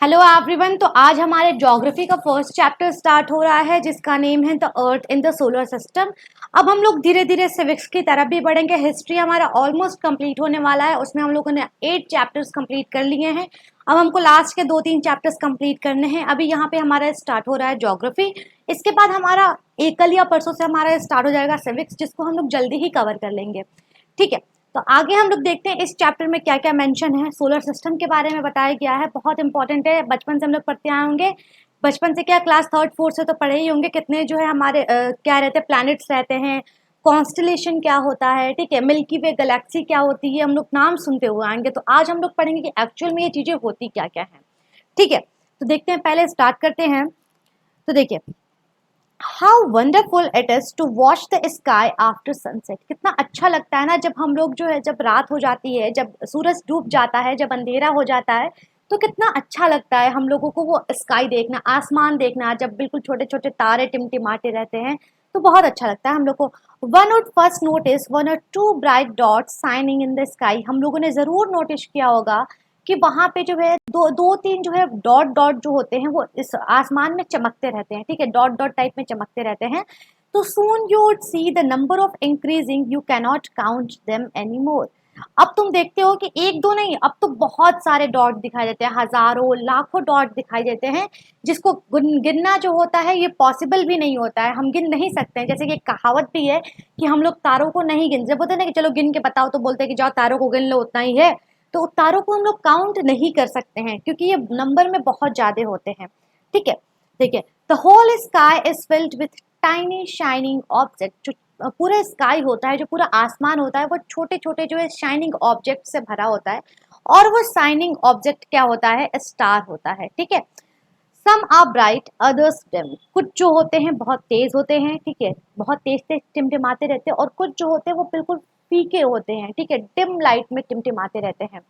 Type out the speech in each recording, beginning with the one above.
Hello everyone. तो आज हमारे ज्योग्राफी का फर्स्ट चैप्टर स्टार्ट हो रहा है जिसका नेम है the earth in the solar system. अब हम लोग धीरे धीरे सिविक्स की तरफ भी बढ़ेंगे। हिस्ट्री हमारा ऑलमोस्ट कंप्लीट होने वाला है, उसमें हम लोगों ने 8 चैप्टर्स कंप्लीट कर लिए हैं। अब हमको लास्ट के 2-3 चैप्टर्स कंप्लीट करने हैं। अभी यहाँ पे हमारा स्टार्ट हो रहा है ज्योग्राफी। इसके बाद हमारा कल या परसों से हमारा स्टार्ट हो जाएगा सिविक्स, जिसको हम लोग जल्दी ही कवर कर लेंगे। ठीक है, तो आगे हम लोग देखते हैं इस चैप्टर में क्या क्या मेंशन है। सोलर सिस्टम के बारे में बताया गया है, बहुत इंपॉर्टेंट है, बचपन से हम लोग पढ़ते आए होंगे। बचपन से क्या क्लास 3rd 4th से तो पढ़े ही होंगे। कितने जो है हमारे क्या रहते हैं, प्लैनेट्स रहते हैं, कॉन्स्टलेशन क्या होता है, ठीक है, मिल्की वे गैलेक्सी क्या होती है, हम लोग नाम सुनते हुए आएंगे। तो आज हम लोग पढ़ेंगे कि एक्चुअल में ये चीजें होती क्या क्या है। ठीक है, तो देखते हैं, पहले स्टार्ट करते हैं। तो देखिए, how wonderful it is to watch the sky after sunset. कितना अच्छा लगता है ना जब हम लोग जो है, जब रात हो जाती है, जब सूरज डूब जाता है, जब अंधेरा हो जाता है, तो कितना अच्छा लगता है हम लोगों को वो स्काई देखना, आसमान देखना, जब बिल्कुल छोटे छोटे तारे टिमटिमाते रहते हैं तो बहुत अच्छा लगता है हम लोग को। One would first notice 1 or 2 bright dots signing in the sky. हम लोगों ने जरूर नोटिस किया होगा कि वहां पे जो है दो तीन जो है डॉट डॉट जो होते हैं वो इस आसमान में चमकते रहते हैं। ठीक है, डॉट डॉट टाइप में चमकते रहते हैं। तो soon you would see the number of increasing, you cannot count them any more. अब तुम देखते हो कि एक दो नहीं, अब तो बहुत सारे डॉट दिखाई देते हैं, हजारों लाखों डॉट दिखाई देते हैं, जिसको गिनना जो होता है ये पॉसिबल भी नहीं होता है, हम गिन नहीं सकते हैं। जैसे कि एक कहावत भी है कि हम लोग तारों को नहीं गिन, जब बोलते हैं ना कि चलो गिन के बताओ, तो बोलते हैं कि जाओ तारों को गिन लो, उतना ही है। तो तारों को हम लोग काउंट नहीं कर सकते हैं क्योंकि ये नंबर में बहुत ज्यादा होते हैं। ठीक है, देखिए, the whole sky is filled with tiny shining object. जो पूरा स्काई होता है, जो पूरा आसमान होता है, वो छोटे छोटे जो है शाइनिंग ऑब्जेक्ट से भरा होता है। और वो शाइनिंग ऑब्जेक्ट क्या होता है, स्टार होता है। ठीक है, some are bright others dim. कुछ जो होते हैं बहुत तेज होते हैं, ठीक है, बहुत तेज तेज टिमटिमाते रहते हैं, और कुछ जो होते हैं वो बिल्कुल फीके होते हैं, ठीक है, डिम लाइट में टिमटिमाते रहते हैं।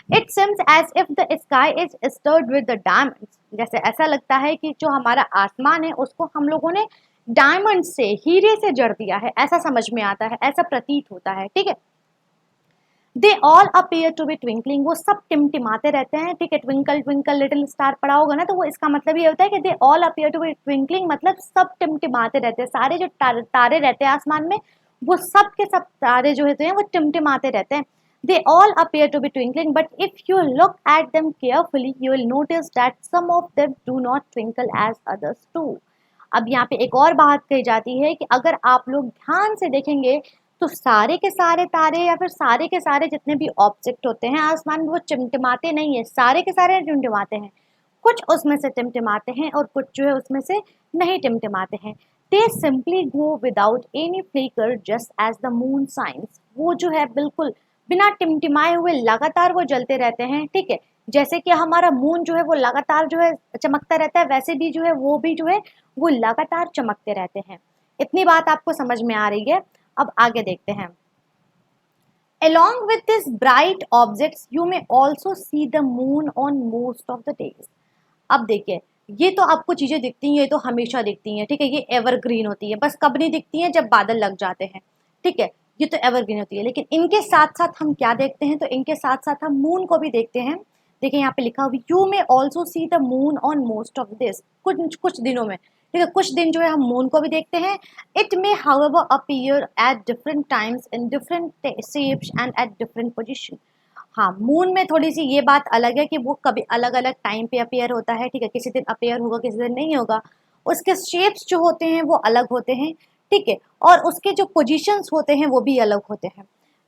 It seems as if the sky is studded with the diamonds. जैसे ऐसा लगता है कि जो हमारा आसमान है उसको हम लोगों ने डायमंड से, हीरे से जड़ दिया है, ऐसा समझ में आता है, ऐसा प्रतीत होता है। ठीक है, they all appear to be twinkling. वो सब टिमटिमाते रहते हैं। ठीक है, ट्विंकल ट्विंकल लिटिल स्टार पड़ा होगा ना, तो वो इसका मतलब ये होता है कि they all appear to be twinkling, मतलब सब टिमटिमाते रहते हैं। सारे जो तारे रहते हैं आसमान में, वो सब के सब तारे जो होते हैं वो टिमटिमाते रहते हैं। They all appear to be twinkling, but if you look at them carefully you will notice that some of them do not twinkle as others do. अब यहाँ पे एक और बात कही जाती है कि अगर आप लोग ध्यान से देखेंगे तो सारे के सारे तारे या फिर सारे के सारे जितने भी ऑब्जेक्ट होते हैं आसमान में, वो टिमटिमाते नहीं है, सारे के सारे टिमटिमाते हैं। कुछ उसमें से टिमटिमाते हैं और कुछ जो है उसमें से नहीं टिमटिमाते हैं। They simply go without any flicker just as the moon shines. वो जो है बिल्कुल बिना टिमटिमाए हुए लगातार वो जलते रहते हैं। ठीक है, जैसे कि हमारा मून जो है वो लगातार जो है चमकता रहता है, वैसे भी जो है वो भी जो है वो लगातार चमकते रहते हैं। इतनी बात आपको समझ में आ रही है। अब आगे देखते हैं। Along with these bright objects, you may also see the moon on most of the days. अब देखिए, ये तो आपको चीजें दिखती हैं, ये तो हमेशा दिखती हैं। ठीक है, ये एवरग्रीन होती है, बस कब नहीं दिखती हैं, जब बादल लग जाते हैं। ठीक है, ये तो एवरग्रीन होती है, लेकिन इनके साथ साथ हम क्या देखते हैं, तो इनके साथ साथ हम मून को भी देखते हैं। देखिए यहाँ पे लिखा हुआ, you may also see the moon on most of this. कुछ कुछ दिनों में, ठीक है, कुछ दिन जो है हम मून को भी देखते हैं। It may however appear at different times in different shapes and at different position. हाँ, मून में थोड़ी सी ये बात अलग है कि वो कभी अलग अलग टाइम पे अपेयर होता है। ठीक है, किसी दिन अपेयर होगा, किसी दिन नहीं होगा। उसके शेप्स जो होते हैं वो अलग होते हैं। ठीक है, और उसके जो पोजीशंस होते हैं वो भी अलग होते हैं।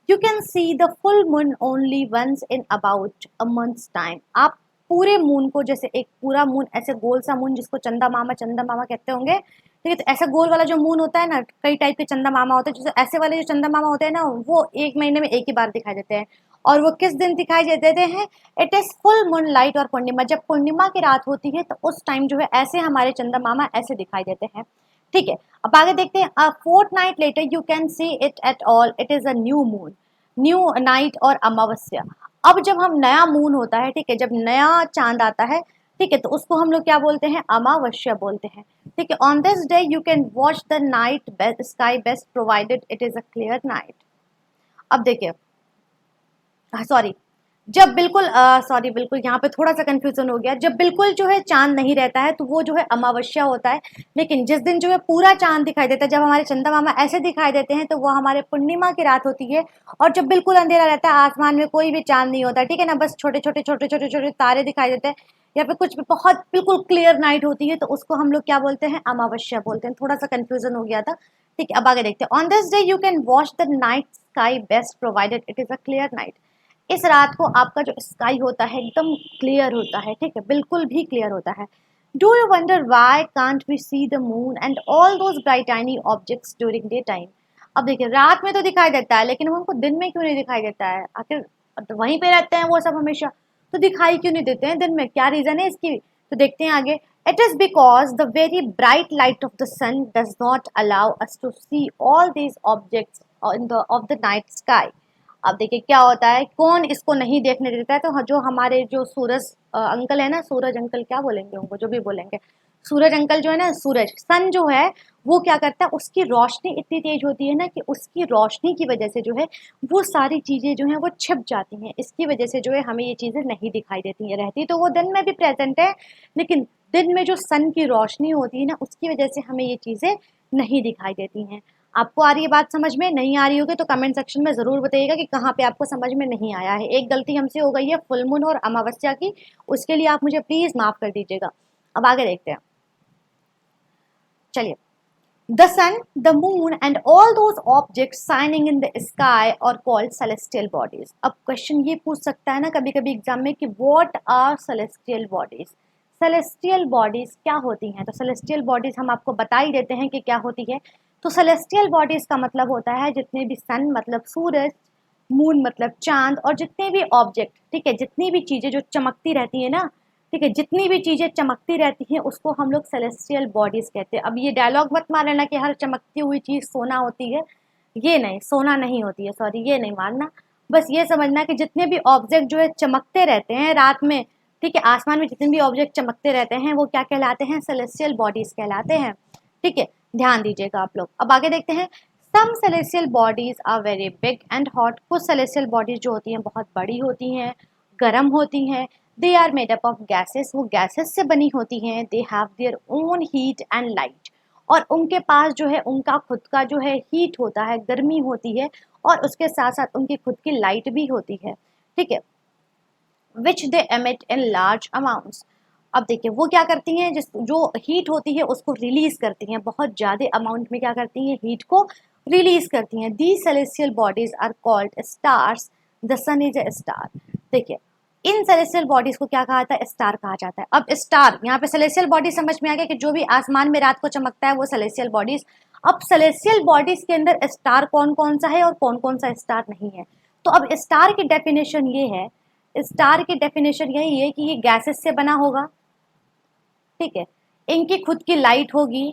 You can see the full moon only once in about a month's time. आप पूरे मून को, जैसे एक पूरा मून, ऐसे गोल सा मून जिसको चंदा मामा कहते होंगे, ठीक है, तो ऐसा गोल वाला जो मून होता है ना, कई टाइप के चंदा मामा होते हैं, जैसे ऐसे वाले जो चंदा मामा होते हैं ना, वो 1 महीने में एक ही बार दिखाई देते हैं। और वो किस दिन दिखाई देते हैं, it is full moon light और पूर्णिमा। जब पूर्णिमा की रात होती है तो उस टाइम जो है ऐसे हमारे चंदा मामा ऐसे दिखाई देते हैं। ठीक है, अब आगे देखते हैं। A fortnight later you can see it at all, it is a new moon, new night और अमावस्या। अब जब हम नया मून होता है, ठीक है, जब नया चांद आता है, ठीक है, तो उसको हम लोग क्या बोलते हैं, अमावस्या बोलते हैं। ठीक है, on this day you can watch the night sky best provided it is a clear night. अब देखिए, सॉरी, जब बिल्कुल सॉरी बिल्कुल यहाँ पे थोड़ा सा कंफ्यूजन हो गया, जब बिल्कुल जो है चांद नहीं रहता है तो वो जो है अमावस्या होता है। लेकिन जिस दिन जो है पूरा चांद दिखाई देता है, जब हमारे चंदा मामा ऐसे दिखाई देते हैं तो वो हमारे पूर्णिमा की रात होती है। और जब बिल्कुल अंधेरा रहता है, आसमान में कोई भी चांद नहीं होता, ठीक है ना, बस छोटे छोटे छोटे छोटे छोटे तारे दिखाई देते हैं, या फिर कुछ भी बहुत बिल्कुल क्लियर नाइट होती है, तो उसको हम लोग क्या बोलते हैं, अमावस्या बोलते हैं। थोड़ा सा कंफ्यूजन हो गया था। ठीक है, अब आगे देखते हैं। On this day you can watch the night sky best provided it is a clear night. इस रात को आपका जो स्काई होता है एकदम क्लियर होता है, ठीक है, बिल्कुल भी क्लियर होता है। Do you wonder why can't we see the moon and all those bright tiny objects during day time. अब देखिए, रात में तो दिखाई देता है, लेकिन हमको दिन में क्यों नहीं दिखाई देता है? आखिर तो वहीं पे रहते हैं वो सब हमेशा, तो दिखाई क्यों नहीं देते हैं दिन में? क्या रीजन है इसकी? तो देखते हैं आगे। It is because the very bright light of the sun does not allow us to see all these objects in the of the night sky. अब देखिए क्या होता है, कौन इसको नहीं देखने देता है? तो जो हमारे जो सूरज अंकल है ना, सूरज अंकल क्या बोलेंगे उनको, जो भी बोलेंगे, सूरज अंकल जो है ना, सूरज सन जो है, वो क्या करता है, उसकी रोशनी इतनी तेज होती है ना कि उसकी रोशनी की वजह से जो है वो सारी चीज़ें जो हैं वो छिप जाती हैं। इसकी वजह से जो है हमें ये चीज़ें नहीं दिखाई देती हैं। रहती तो वो दिन में भी प्रेजेंट है, लेकिन दिन में जो सन की रोशनी होती है ना, उसकी वजह से हमें ये चीज़ें नहीं दिखाई देती हैं। आपको आ रही है बात समझ में? नहीं आ रही होगी तो कमेंट सेक्शन में ज़रूर बताइएगा कि कहाँ पे आपको समझ में नहीं आया है। एक गलती हमसे हो गई है फुल मून और अमावस्या की, उसके लिए आप मुझे प्लीज़ माफ़ कर दीजिएगा। अब आगे देखते हैं, चलिए। The sun, the moon and all those objects shining in the sky are called celestial bodies. अब क्वेश्चन ये पूछ सकता है ना कभी कभी एग्जाम में कि what are celestial bodies. Celestial bodies क्या होती हैं? तो सेलेस्टियल बॉडीज हम आपको बता ही देते हैं कि क्या होती है। तो सेलेस्टियल बॉडीज का मतलब होता है जितने भी सन मतलब सूरज, मून मतलब चांद, और जितने भी ऑब्जेक्ट, ठीक है, जितनी भी चीज़ें जो चमकती रहती है ना, ठीक है, जितनी भी चीज़ें चमकती रहती हैं उसको हम लोग सेलेस्टियल बॉडीज कहते हैं। अब ये डायलॉग मत मार लेना कि हर चमकती हुई चीज़ सोना होती है, ये नहीं, सोना नहीं होती है, सॉरी, ये नहीं मानना। बस ये समझना कि जितने भी ऑब्जेक्ट जो है चमकते रहते हैं रात में, ठीक है, आसमान में जितने भी ऑब्जेक्ट चमकते रहते हैं वो क्या कहलाते हैं? सेलेस्टियल बॉडीज कहलाते हैं। ठीक है, ध्यान दीजिएगा आप लोग। अब आगे देखते हैं। Some celestial bodies are very big and hot. कुछ सेलेस्टियल बॉडीज जो होती हैं बहुत बड़ी होती हैं, गर्म होती हैं। They are made up of gases, वो गैसेस से बनी होती हैं। They have their own heat and light, और उनके पास जो है उनका खुद का जो है हीट होता है, गर्मी होती है, और उसके साथ साथ उनकी खुद की लाइट भी होती है। ठीक है, which they emit in large amounts. अब देखिए वो क्या करती हैं, जिस जो हीट होती है उसको रिलीज करती हैं, बहुत ज़्यादा अमाउंट में क्या करती हैं, हीट को रिलीज करती हैं। The celestial bodies are called stars, the sun is a star. देखिए, इन सेलेस्टियल बॉडीज को क्या कहा जाता है? स्टार कहा जाता है। अब स्टार, यहाँ पे सेलेस्टियल बॉडी समझ में आ गया कि जो भी आसमान में रात को चमकता है वो सेलेस्टियल बॉडीज। अब सेलेस्टियल बॉडीज के अंदर स्टार कौन कौन सा है और कौन कौन सा स्टार नहीं है? तो अब स्टार की डेफिनेशन ये है, स्टार की डेफिनेशन यही है कि ये गैसेस से बना होगा, ठीक है, इनकी खुद की लाइट होगी,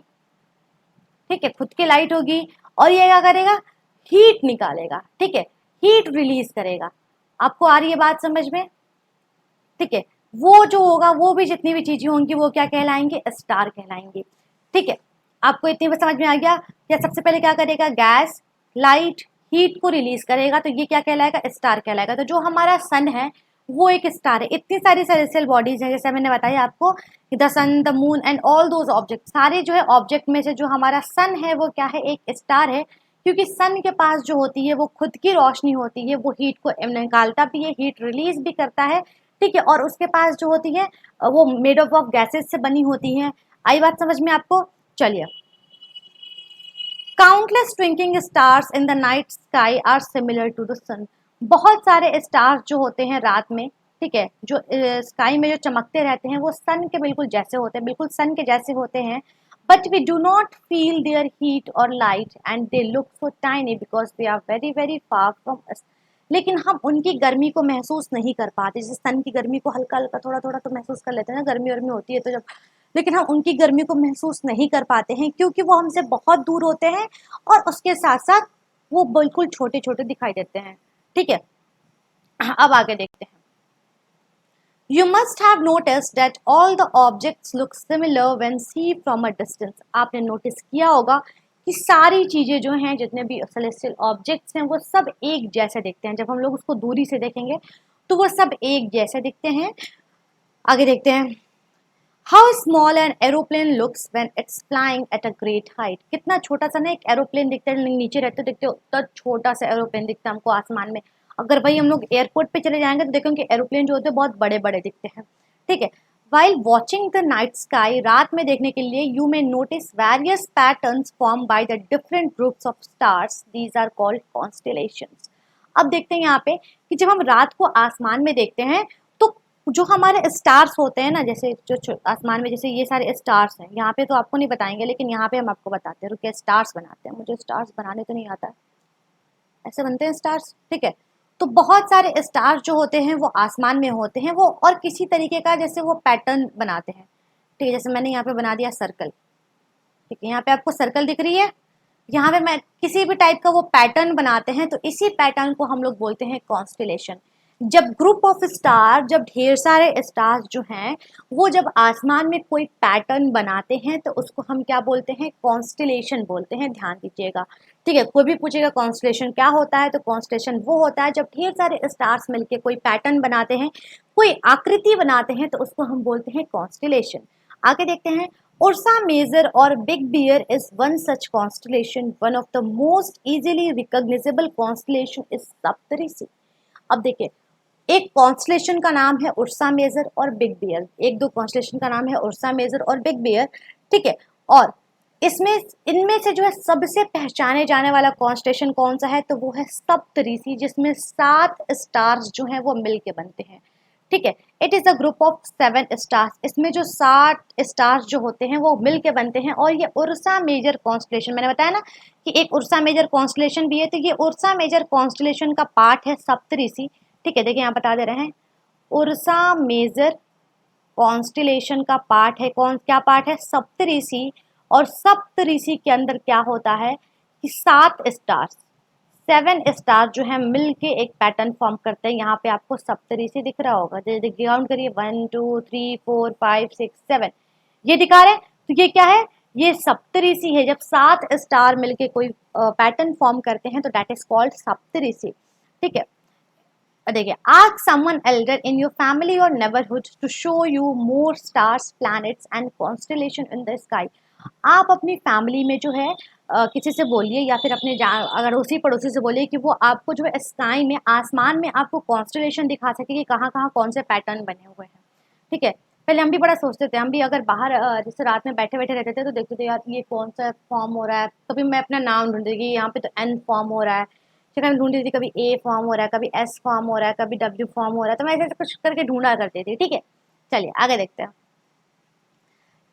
ठीक है, खुद की लाइट होगी, और ये क्या करेगा? हीट निकालेगा, ठीक है, हीट रिलीज करेगा। आपको आ रही है बात समझ में? ठीक है, वो जो होगा, वो भी जितनी भी चीजें होंगी वो क्या कहलाएंगे? स्टार कहलाएंगे। ठीक है, आपको इतनी बात समझ में आ गया? या सबसे पहले क्या करेगा? गैस, लाइट, हीट को रिलीज करेगा, तो ये क्या कहलाएगा? स्टार कहलाएगा। तो जो हमारा सन है वो एक स्टार है। इतनी सारी सेलेस्टियल बॉडीज हैं, जैसे मैंने बताया आपको कि the sun, the moon and all those object, सारे जो है ऑब्जेक्ट में से जो हमारा सन है वो क्या है? एक स्टार है। क्योंकि सन के पास जो होती है वो खुद की रोशनी होती है, वो हीट को निकालता भी है, हीट रिलीज भी करता है, ठीक है, और उसके पास जो होती है वो मेड अप ऑफ गैसेस से बनी होती हैं। आई बात समझ में आपको? चलिए। Countless twinkling stars in the night sky are similar to the sun. बहुत सारे स्टार्स जो होते हैं रात में, ठीक है, जो स्काई में जो चमकते रहते हैं वो सन के बिल्कुल जैसे होते हैं, बिल्कुल सन के जैसे होते हैं। But we do not feel their heat और light and they look so tiny because they are very very far from us. लेकिन हम उनकी गर्मी को महसूस नहीं कर पाते। जैसे सन की गर्मी को हल्का हल्का थोड़ा थोड़ा तो महसूस कर लेते हैं ना, गर्मी वर्मी होती है तो जब, लेकिन हम उनकी गर्मी को महसूस नहीं कर पाते हैं क्योंकि वो हमसे बहुत दूर होते हैं, और उसके साथ साथ वो बिल्कुल छोटे छोटे दिखाई देते हैं। ठीक है, अब आगे देखते हैं। You must have noticed that all the objects look similar when seen from a distance. आपने नोटिस किया होगा कि सारी चीज़ें जो हैं, जितने भी सेलेस्टियल ऑब्जेक्ट्स हैं, वो सब एक जैसे दिखते हैं। जब हम लोग उसको दूरी से देखेंगे तो वो सब एक जैसे दिखते हैं। आगे देखते हैं, how small an aeroplane looks when it's flying at a great height. कितना छोटा सा ना एक एरोप्लेन दिखता है, नीचे रहते दिखते हो उतना छोटा सा एरोप्लेन दिखता है हमको आसमान में। अगर भाई हम लोग एयरपोर्ट पे चले जाएंगे तो देखेंगे एरोप्लेन जो होते हैं बहुत बड़े बड़े दिखते हैं, ठीक है। While watching the night sky, रात में देखने के लिए you may notice various patterns form by the different groups of stars, these are called constellations. अब देखते हैं यहाँ पे कि जब हम रात को आसमान में देखते हैं तो जो हमारे स्टार्स होते हैं ना, जैसे जो आसमान में जैसे ये सारे स्टार्स हैं, यहाँ पे तो आपको नहीं बताएंगे लेकिन यहाँ पे हम आपको बताते हैं। रुकिए, स्टार्स बनाते हैं, मुझे स्टार्स बनाने तो नहीं आता है, ऐसे बनते हैं स्टार्स, ठीक है। तो बहुत सारे स्टार्स जो होते हैं वो आसमान में होते हैं, वो और किसी तरीके का जैसे वो पैटर्न बनाते हैं, ठीक है। जैसे मैंने यहाँ पे बना दिया सर्कल, ठीक है, यहाँ पे आपको सर्कल दिख रही है, यहाँ पे मैं किसी भी टाइप का वो पैटर्न बनाते हैं, तो इसी पैटर्न को हम लोग बोलते हैं कॉन्स्टेलेशन। जब ग्रुप ऑफ स्टार, जब ढेर सारे स्टार्स जो हैं वो जब आसमान में कोई पैटर्न बनाते हैं तो उसको हम क्या बोलते हैं, कॉन्स्टेलेशन बोलते हैं, ध्यान दीजिएगा, ठीक है। कोई भी पूछेगा कॉन्स्टेलेशन क्या होता है, तो कॉन्स्टेलेशन वो होता है जब ढेर सारे स्टार्स मिलके कोई पैटर्न बनाते हैं, कोई आकृति बनाते हैं, तो उसको हम बोलते हैं कॉन्स्टेलेशन। आगे देखते हैं, Ursa Major or Big Bear is one such constellation. One of the most easily recognizable constellation is Saptarisi. अब देखिए, एक कॉन्स्टलेशन का नाम है उर्सा मेजर और बिग बियर, एक दो कॉन्स्टलेशन का नाम है उर्सा मेजर और बिग बियर, ठीक है। और इसमें इनमें से जो है सबसे पहचाने जाने वाला कॉन्स्टलेशन कौन सा है, तो वो है सप्तऋषि, जिसमें 7 स्टार्स जो हैं वो मिलके बनते हैं, ठीक है। It is a group of 7 stars, इसमें जो 7 स्टार्स जो होते हैं वो मिलके बनते हैं। और ये उर्सा मेजर कॉन्स्टलेशन, मैंने बताया ना कि एक उर्सा मेजर कॉन्स्टलेशन भी है, तो ये उर्सा मेजर कॉन्स्टलेशन का पार्ट है सप्तऋषि, ठीक है। देखिए यहाँ बता दे रहे हैं, उर्सा मेजर कॉन्स्टलेशन का पार्ट है, कौन क्या पार्ट है, सप्तऋषि। और सप्तऋषि के अंदर क्या होता है कि 7 स्टार्स, 7 स्टार जो है मिलके एक पैटर्न फॉर्म करते हैं। यहाँ पे आपको सप्तऋषि दिख रहा होगा, देखिए काउंट करिए, 1 2 3 4 5 6 7, ये दिखा रहे हैं। तो ये क्या है, ये सप्तऋषि है। जब 7 स्टार मिलके कोई पैटर्न फॉर्म करते हैं तो दैट इज कॉल्ड सप्तऋषि, ठीक है। देखिए, ask someone elder in your family or neighborhood to show you more stars, planets and constellation in the sky. आप अपनी फैमिली में जो है किसी से बोलिए या फिर अपने अड़ोसी पड़ोसी से बोलिए कि वो आपको जो है स्काई में, आसमान में आपको कॉन्स्टलेशन दिखा सके कि कहाँ कहाँ कौन से पैटर्न बने हुए हैं, ठीक है। पहले हम भी बड़ा सोचते थे, हम भी अगर बाहर जैसे रात में बैठे बैठे रहते थे तो देखते थे यार ये कौन सा फॉर्म हो रहा है, कभी मैं अपना नाम ढूंढती थी, यहाँ पे तो एन फॉर्म हो रहा है, फिर मैं ढूंढती थी कभी ए फॉर्म हो रहा है, कभी एस फॉर्म हो रहा है, कभी डब्ल्यू फॉर्म हो रहा है, तो मैं ऐसे कुछ करके ढूंढा करती थी, ठीक है। चलिए आगे देखते हैं।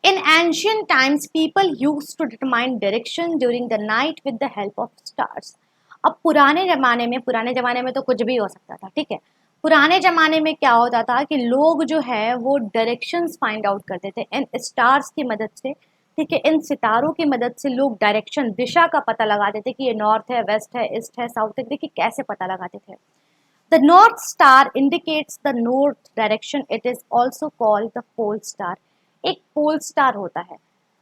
In ancient times, people used to determine direction during the night with the help of stars. अब पुराने ज़माने में तो कुछ भी हो सकता था, ठीक है। पुराने ज़माने में क्या होता था कि लोग जो है वो डायरेक्शंस फाइंड आउट करते थे इन स्टार्स की मदद से, ठीक है। इन सितारों की मदद से लोग डायरेक्शन, दिशा का पता लगाते थे कि ये नॉर्थ है, वेस्ट है, ईस्ट है, साउथ है, देखिए कैसे पता लगाते थे। The north star indicates the north direction, it is also called the pole star. एक पोल स्टार होता है,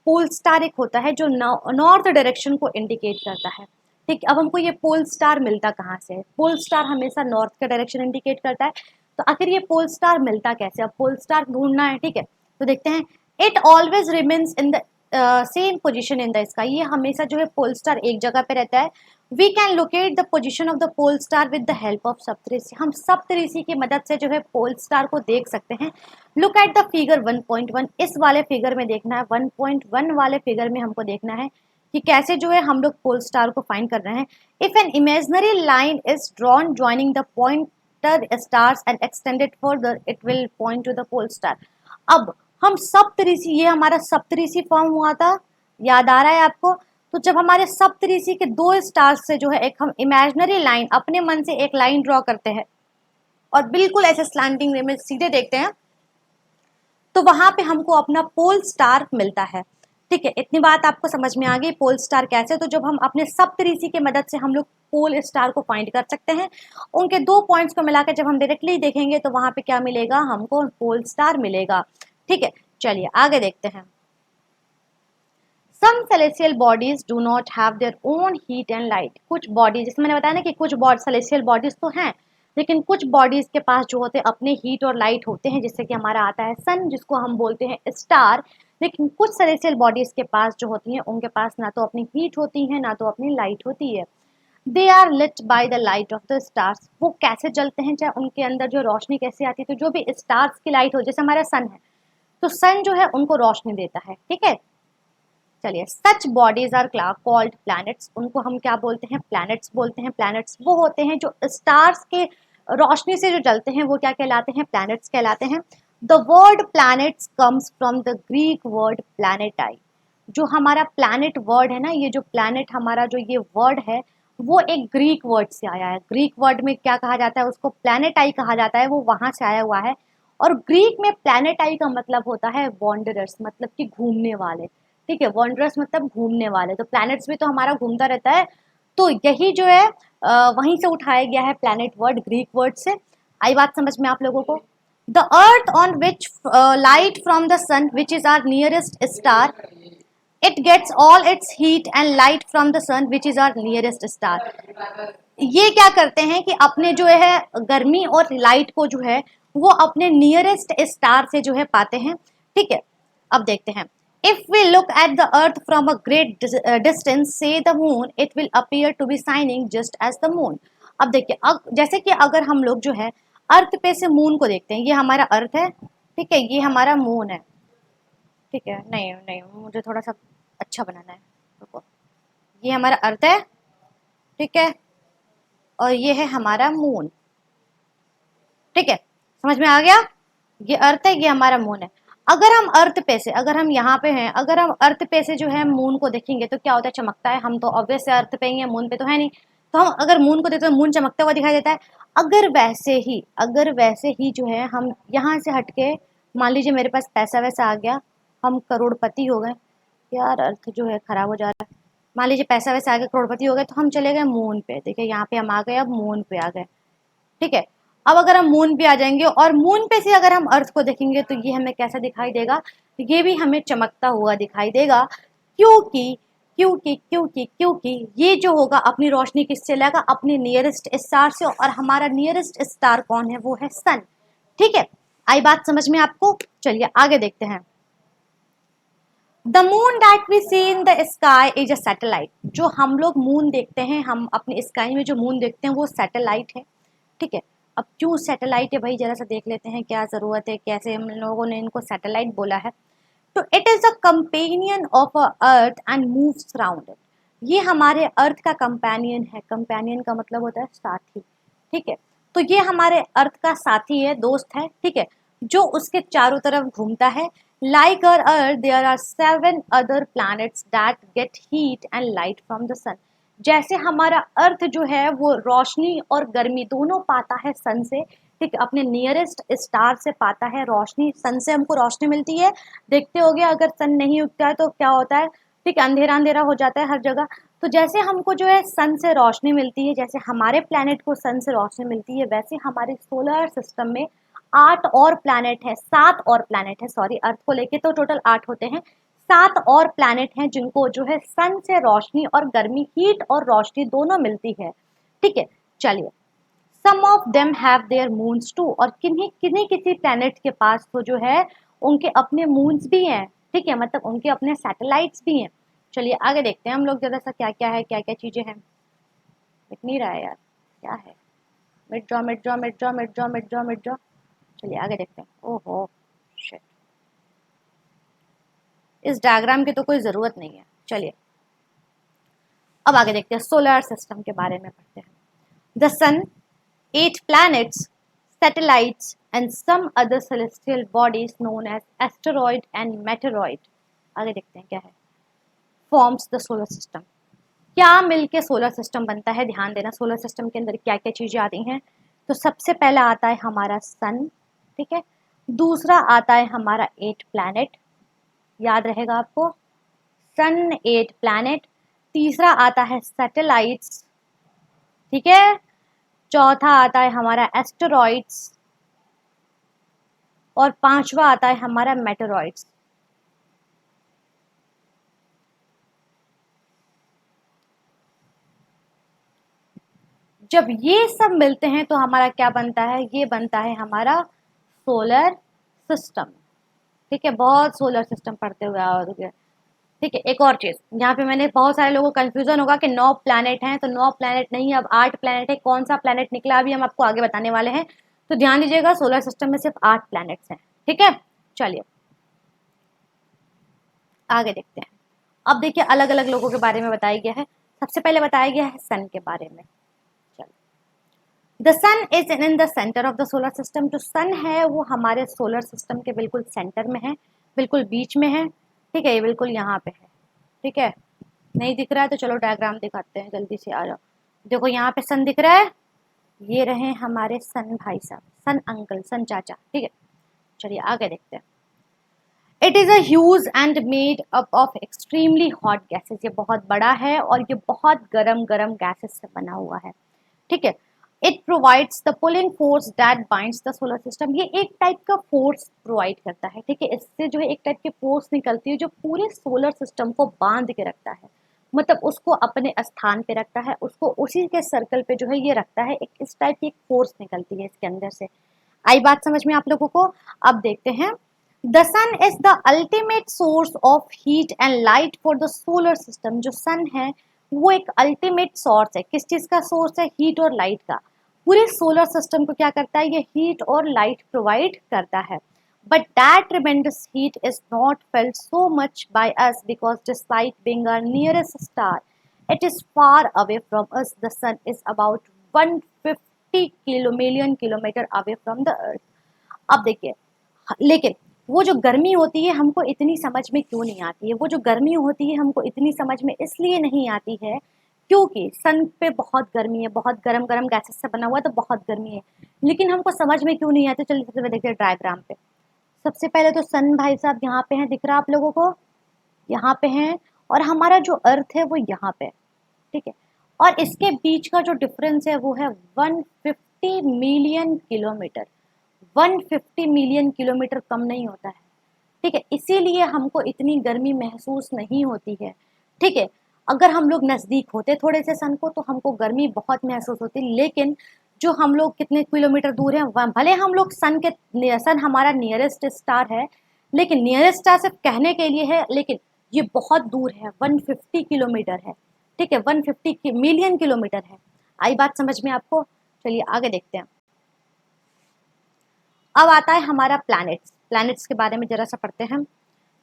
पोल स्टार एक होता है जो नॉर्थ डायरेक्शन को इंडिकेट करता है, ठीक। अब हमको ये पोल स्टार मिलता कहाँ से है, पोल स्टार हमेशा नॉर्थ का डायरेक्शन इंडिकेट करता है, तो आखिर ये पोल स्टार मिलता कैसे, अब पोल स्टार ढूंढना है, ठीक है। तो देखते हैं, it always remains in the same position in the sky, ये हमेशा जो है पोल स्टार एक जगह पे रहता है। We can locate the position of the pole star with the help of Saptarishi, हम सप्तऋषि की मदद से जो है पोल स्टार को देख सकते हैं। लुक एट द फिगर 1.1, इस वाले फिगर में देखना है, 1.1 वाले फिगर में हमको देखना है कि कैसे जो है हम लोग पोल स्टार को फाइंड कर रहे हैं। If an imaginary line is drawn joining the pointer stars and extended further, it will point to the pole star. अब हम सप्तऋषि, ये हमारा सप्तऋषि फॉर्म हुआ था, याद आ रहा है आपको। तो जब हमारे सप्तऋषि के 2 स्टार्स से जो है एक हम इमेजिनरी लाइन, अपने मन से एक लाइन ड्रॉ करते हैं और बिल्कुल ऐसे स्लैंटिंग वे में सीधे देखते हैं, तो वहां पे हमको अपना पोल स्टार मिलता है, ठीक है। इतनी बात आपको समझ में आ गई पोल स्टार कैसे। तो जब हम अपने सप्तऋषि की मदद से हम लोग पोल स्टार को फाइंड कर सकते हैं, उनके 2 पॉइंट्स को मिलाकर जब हम डायरेक्टली देखेंगे तो वहां पे क्या मिलेगा, हमको पोल स्टार मिलेगा, ठीक है। चलिए आगे देखते हैं। Some celestial bodies do not have their own heat and light. कुछ बॉडीज, जैसे मैंने बताया ना कि कुछ सेलेस्टियल बॉडीज तो हैं लेकिन कुछ बॉडीज के पास जो होते हैं अपने हीट और लाइट होते हैं, जिससे कि हमारा आता है सन, जिसको हम बोलते हैं स्टार। लेकिन कुछ सेलेस्टियल बॉडीज के पास जो होती हैं उनके पास ना तो अपनी हीट होती है ना तो अपनी लाइट होती है। They are lit by the light of the stars. वो कैसे जलते हैं, चाहे उनके अंदर जो रोशनी कैसे आती है, तो जो भी स्टार्स की लाइट हो, जैसे हमारा सन है तो सन जो है उनको रोशनी देता है, ठीक है। चलिए, सच बॉडीज आर कॉल्ड प्लैनेट्स। उनको हम क्या बोलते हैं, प्लैनेट्स बोलते हैं। प्लैनेट्स वो होते हैं जो स्टार्स के रोशनी से जो जलते हैं, वो क्या कहलाते हैं, प्लैनेट्स कहलाते हैं। The word planets comes from the Greek word planetai. जो हमारा प्लैनेट वर्ड है ना, ये जो प्लैनेट हमारा जो ये वर्ड है वो एक ग्रीक वर्ड से आया है। ग्रीक वर्ड में क्या कहा जाता है, उसको प्लैनेटाई कहा जाता है, वो वहां से आया हुआ है। और ग्रीक में प्लैनेटाई का मतलब होता है वॉन्डरर्स, मतलब कि घूमने वाले, ठीक है। वॉन्डरर्स मतलब घूमने वाले, तो प्लैनेट्स भी तो हमारा घूमता रहता है। तो यही जो है वहीं से उठाया गया है प्लैनेट वर्ड, ग्रीक वर्ड से। आई बात समझ में आप लोगों को। The earth on which light from the sun which is our nearest star, it gets all its heat and light from the sun which is our nearest star. ये क्या करते हैं कि अपने जो है गर्मी और लाइट को जो है वो अपने नियरेस्ट स्टार से जो है पाते हैं, ठीक है। अब देखते हैं, if we look at the earth from a great distance से the moon, it will appear to be shining just as the moon. अब देखिए, जैसे कि अगर हम लोग जो है अर्थ पे से मून को देखते हैं, ये हमारा अर्थ है, ठीक है, ये हमारा मून है, ठीक है। नहीं नहीं, मुझे थोड़ा सा अच्छा बनाना है, रुको। ये हमारा अर्थ है, ठीक है, और ये है हमारा मून, ठीक है। समझ में आ गया, ये अर्थ है, ये हमारा मून है। अगर हम अर्थ पे से, अगर हम यहाँ पे हैं, अगर हम अर्थ पे से जो है मून को देखेंगे तो क्या होता है, चमकता है। हम तो ऑब्वियस से अर्थ पे ही है, मून पे तो है नहीं। तो हम अगर मून को देखते हैं, मून चमकता हुआ दिखाई देता है। अगर वैसे ही जो है हम यहाँ से हटके, मान लीजिए मेरे पास पैसा वैसा आ गया, हम करोड़पति हो गए। यार अर्थ जो है खराब हो जा रहा है। मान लीजिए पैसा वैसा आ गया, करोड़पति हो गए, तो हम चले गए मून पे। देखिए यहाँ पे हम आ गए, अब मून पे आ गए, ठीक है। अब अगर हम मून पे आ जाएंगे और मून पे से अगर हम अर्थ को देखेंगे तो ये हमें कैसा दिखाई देगा, ये भी हमें चमकता हुआ दिखाई देगा। क्योंकि क्योंकि ये जो होगा अपनी रोशनी किससे लेगा, अपने नियरेस्ट स्टार से। और हमारा नियरेस्ट स्टार कौन है, वो है सन, ठीक है। आई बात समझ में आपको। चलिए आगे देखते हैं। The moon that we see in the sky is a satellite. जो हम लोग मून देखते हैं, हम अपने स्काई में जो मून देखते हैं वो सैटेलाइट है, ठीक है। अब क्यों सैटेलाइट है भाई, जरा सा देख लेते हैं क्या जरूरत है, कैसे हम लोगों ने इनको सैटेलाइट बोला है। तो it is a companion of a earth and moves around it. ये हमारे अर्थ का कंपेनियन है। कंपेनियन का मतलब होता है साथी, ठीक है। तो ये हमारे अर्थ का साथी है, दोस्त है, ठीक है, जो उसके चारों तरफ घूमता है। Like our earth there are 7 other planets that get heat and light from the sun. जैसे हमारा अर्थ जो है वो रोशनी और गर्मी दोनों पाता है सन से, ठीक है, अपने नियरेस्ट स्टार से पाता है रोशनी। सन से हमको रोशनी मिलती है, देखते होगे अगर सन नहीं उगता है तो क्या होता है, ठीक है, अंधेरा अंधेरा हो जाता है हर जगह। तो जैसे हमको जो है सन से रोशनी मिलती है, जैसे हमारे प्लैनेट को सन से रोशनी मिलती है, वैसे हमारे सोलर सिस्टम में 8 और प्लैनेट है, 7 और प्लैनेट है, सॉरी, अर्थ को लेके तो टोटल 8 होते हैं। 7 और प्लैनेट हैं जिनको जो है सन से रोशनी और गर्मी, हीट और रोशनी दोनों मिलती है, ठीक है। चलिए, some of them have their moons too. और किन्हीं किन्हीं किसी प्लैनेट के पास तो जो है उनके अपने मून्स भी हैं, ठीक है, मतलब उनके अपने सैटेलाइट्स भी हैं। चलिए आगे देखते हैं हम लोग जरा सा क्या क्या है, क्या क्या चीजें हैं। दिख नहीं रहा है यार, क्या है, मिट जाओ मिट जाओ मिट जाओ मिट जाओ मिट जाओ मिट जाओ। चलिए आगे देखते हैं। ओहो शिट, इस डायग्राम की तो कोई ज़रूरत नहीं है। चलिए अब आगे देखते हैं, सोलर सिस्टम के बारे में पढ़ते हैं। The sun, 8 planets, satellites and some other celestial bodies known as asteroid and meteoroid, आगे देखते हैं क्या है, forms the solar system। क्या मिलके सोलर सिस्टम बनता है, ध्यान देना, सोलर सिस्टम के अंदर क्या क्या चीजें आती हैं। तो सबसे पहला आता है हमारा सन, ठीक है। दूसरा आता है हमारा 8 प्लैनेट, याद रहेगा आपको, सन 8 प्लैनेट। तीसरा आता है सैटेलाइट्स, ठीक है। चौथा आता है हमारा एस्टेरॉइड्स, और पांचवा आता है हमारा मेटेरॉइड्स। जब ये सब मिलते हैं तो हमारा क्या बनता है, ये बनता है हमारा सोलर सिस्टम। ठीक है, बहुत सोलर सिस्टम पढ़ते हुए आओगे। ठीक है, एक और चीज यहाँ पे मैंने, बहुत सारे लोगों को कंफ्यूजन होगा कि 9 प्लैनेट हैं, तो 9 प्लैनेट नहीं, अब 8 प्लैनेट है। कौन सा प्लैनेट निकला अभी हम आपको आगे बताने वाले हैं, तो ध्यान दीजिएगा, सोलर सिस्टम में सिर्फ 8 प्लैनेट्स हैं। ठीक है, चलिए आगे देखते हैं। अब देखिए अलग अलग लोगों के बारे में बताया गया है। सबसे पहले बताया गया है सन के बारे में। The sun is in the centre of the solar system. जो सन है वो हमारे सोलर सिस्टम के बिल्कुल सेंटर में है, बिल्कुल बीच में है। ठीक है, ये बिल्कुल यहाँ पे है। ठीक है, नहीं दिख रहा है तो चलो डायग्राम दिखाते हैं, जल्दी से आ जाओ। देखो यहाँ पे सन दिख रहा है, ये रहे हमारे सन भाई साहब, सन अंकल, सन चाचा। ठीक है, चलिए आगे देखते हैं। It is a huge and made up of extremely hot gases. ये बहुत बड़ा है और ये बहुत गरम गरम गैसेस से बना हुआ है। ठीक है, it provides the pulling force that binds the solar system. ये एक टाइप का फोर्स प्रोवाइड करता है। ठीक है, इससे जो है एक टाइप की फोर्स निकलती है जो पूरे सोलर सिस्टम को बांध के रखता है, मतलब उसको अपने स्थान पे रखता है, उसको उसी के सर्कल पे जो है ये रखता है। एक इस टाइप की एक फोर्स निकलती है इसके अंदर से। आई बात समझ में आप लोगों को? अब देखते हैं। The sun is the ultimate source of heat and light for the solar system. जो सन है वो एक अल्टीमेट सोर्स है। किस चीज का सोर्स है? हीट और लाइट का। पूरे सोलर सिस्टम को क्या करता है? ये हीट और लाइट प्रोवाइड करता है। But that tremendous heat is not felt so much by us because despite being our nearest star, it is far away from us. The sun is about 150 million kilometre away from the earth. अब देखिए, लेकिन वो जो गर्मी होती है हमको इतनी समझ में क्यों नहीं आती है? वो जो गर्मी होती है हमको इतनी समझ में इसलिए नहीं आती है क्योंकि सन पे बहुत गर्मी है, बहुत गरम गरम गैसेस से बना हुआ है, तो बहुत गर्मी है। लेकिन हमको समझ में क्यों नहीं आती? चलिए सबसे पहले देखते हैं डायग्राम पे। सबसे पहले तो सन भाई साहब यहाँ पे हैं, दिख रहा आप लोगों को? यहाँ पे हैं, और हमारा जो अर्थ है वो यहाँ पे है। ठीक है, और इसके बीच का जो डिफरेंस है वो है 150 मिलियन किलोमीटर। 150 मिलियन किलोमीटर कम नहीं होता है। ठीक है, इसीलिए हमको इतनी गर्मी महसूस नहीं होती है। ठीक है, अगर हम लोग नज़दीक होते थोड़े से सन को तो हमको गर्मी बहुत महसूस होती, लेकिन जो हम लोग कितने किलोमीटर दूर हैं, भले हम लोग सन हमारा नियरेस्ट स्टार है, लेकिन नियरेस्ट स्टार सिर्फ कहने के लिए है, लेकिन ये बहुत दूर है, 150 किलोमीटर है। ठीक है, 150 मिलियन किलोमीटर है। आई बात समझ में आपको? चलिए आगे देखते हैं। अब आता है हमारा प्लैनेट्स। प्लैनेट्स के बारे में जरा सा पढ़ते हैं।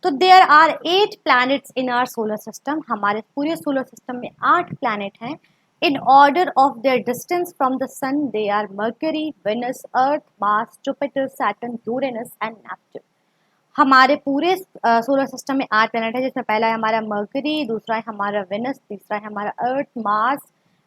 तो there are 8 planets in our solar system. हमारे पूरे सोलर सिस्टम में 8 प्लैनेट हैं। In order of their distance from the sun they are Mercury, Venus, Earth, Mars, Jupiter, Saturn, Uranus and Neptune. हमारे पूरे सोलर सिस्टम में 8 planet है, जिसमें पहला है हमारा मर्करी, दूसरा है हमारा वेनस, तीसरा है हमारा अर्थ, मार्स,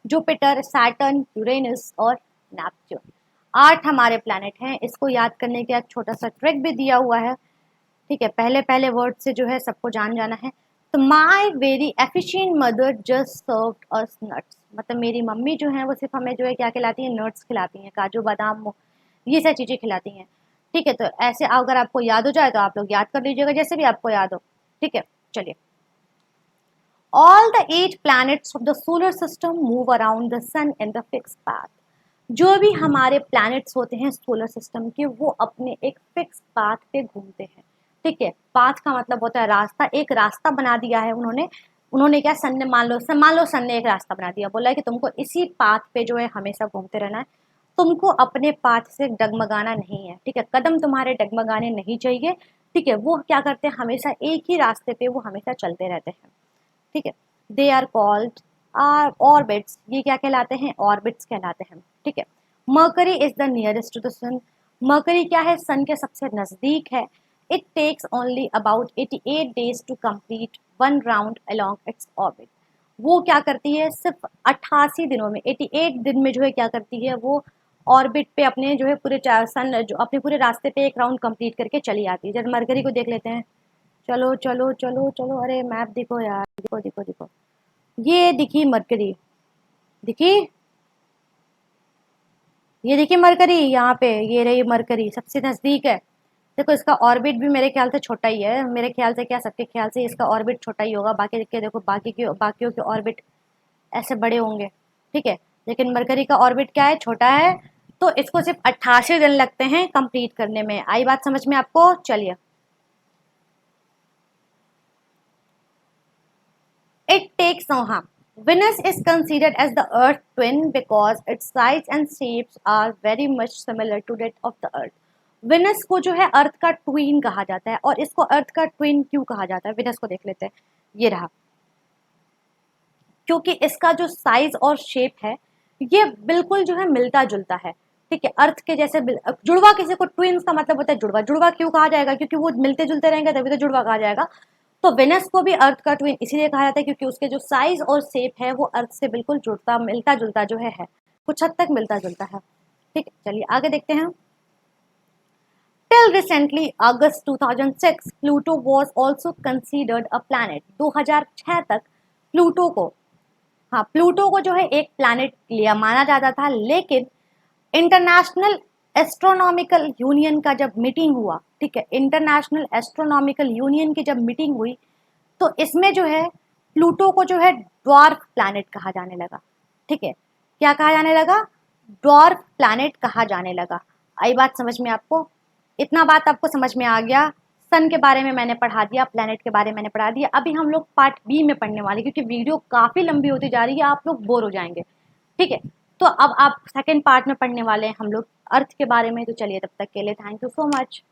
जुपिटर, सैटर्न, यूरेनस और नेपच्यून। 8 हमारे प्लैनेट हैं। इसको याद करने का एक छोटा सा ट्रिक भी दिया हुआ है। ठीक है, पहले पहले वर्ड से जो है सबको जान जाना है। तो my very efficient mother just served us nuts. मतलब मेरी मम्मी जो है वो सिर्फ हमें जो है क्या खिलाती है? नट्स खिलाती हैं, काजू बादाम, ये सब चीज़ें खिलाती हैं। ठीक है, तो ऐसे अगर आपको याद हो जाए तो आप लोग याद कर लीजिएगा, जैसे भी आपको याद हो। ठीक है, चलिए। All the 8 planets of the solar system move around the sun in the fix path. जो भी हमारे प्लैनेट्स होते हैं सोलर सिस्टम के, वो अपने एक फिक्स पाथ पे घूमते हैं। ठीक है, पाथ का मतलब होता है रास्ता। एक रास्ता बना दिया है उन्होंने। उन्होंने क्या, सन ने मान लो सन ने एक रास्ता बना दिया, बोला है कि तुमको इसी पाथ पे जो है हमेशा घूमते रहना है, तुमको अपने पाथ से डगमगाना नहीं है। ठीक है, कदम तुम्हारे डगमगाने नहीं चाहिए। ठीक है, वो क्या करते हैं? हमेशा एक ही रास्ते पे वो हमेशा चलते रहते हैं। ठीक है, they are called are orbits. ये क्या कहलाते हैं? ऑर्बिट्स कहलाते हैं। ठीक है, Mercury is the nearest to the sun. Mercury क्या है? सन के सबसे नजदीक है। It takes only about 88 days to complete one round along its orbit. वो क्या करती है? सिर्फ 88 दिनों में, 88 दिन में जो है क्या करती है? वो ऑर्बिट पे अपने जो है पूरे सन जो अपने पूरे रास्ते पे एक राउंड कंप्लीट करके चली आती है। जब मरकरी को देख लेते हैं, चलो चलो चलो चलो, अरे मैप दिखो यार, दिखो दिखो दिखो, ये दिखी मरकरी, दिखी, ये देखिए मरकरी, यहाँ पे ये रही मरकरी, सबसे नजदीक है। देखो इसका ऑर्बिट भी मेरे ख्याल से छोटा ही है, मेरे ख्याल से, क्या सबके ख्याल से इसका ऑर्बिट छोटा ही होगा। बाकी के देखो, बाकियों के ऑर्बिट ऐसे बड़े होंगे। ठीक है, लेकिन मरकरी का ऑर्बिट क्या है, छोटा है, तो इसको सिर्फ 88 दिन लगते हैं कंप्लीट करने में। आई बात समझ में आपको? चलिए, it takes no harm. Venus is considered as the Earth twin because its size and shapes are very much similar to that of the Earth. Venus को जो है अर्थ का ट्विन कहा जाता है, और इसको अर्थ का ट्विन क्यों कहा जाता है, Venus को देख लेते हैं। ये रहा, क्योंकि इसका जो साइज और शेप है ये बिल्कुल जो है मिलता जुलता है, ठीक है, अर्थ के जैसे। जुड़वा किसी को, ट्विन्स का मतलब होता है जुड़वा। जुड़वा क्यों कहा जाएगा? क्योंकि वो मिलते जुलते रहेंगे, तभी तो जुड़वा कहा जाएगा। तो वेनस को भी अर्थ का ट्विन इसीलिए कहा जाता है क्योंकि उसके जो साइज और शेप है वो अर्थ से बिल्कुल जुड़ता, मिलता जुलता जो है कुछ हद तक मिलता जुलता है, ठीक है। चलिए आगे देखते हैं। Till recently, August 2006, Pluto was also considered a planet. 2006 तक प्लूटो को, हाँ, प्लूटो को जो है एक प्लैनेट लिया माना जाता था, लेकिन इंटरनेशनल एस्ट्रोनॉमिकल यूनियन का जब मीटिंग हुआ, ठीक है, इंटरनेशनल एस्ट्रोनॉमिकल यूनियन की जब मीटिंग हुई तो इसमें जो है प्लूटो को जो है ड्वार्फ प्लैनेट कहा जाने लगा, ठीक है। क्या कहा जाने लगा? ड्वार्फ प्लैनेट कहा जाने लगा। आई बात समझ में आपको? इतना बात आपको समझ में आ गया। सन के बारे में मैंने पढ़ा दिया, प्लैनेट के बारे में मैंने पढ़ा दिया। अभी हम लोग पार्ट बी में पढ़ने वाले, क्योंकि वीडियो काफ़ी लंबी होती जा रही है, आप लोग बोर हो जाएंगे, ठीक है। तो अब आप सेकंड पार्ट में पढ़ने वाले हैं हम लोग अर्थ के बारे में। तो चलिए, तब तक के लिए थैंक यू सो मच।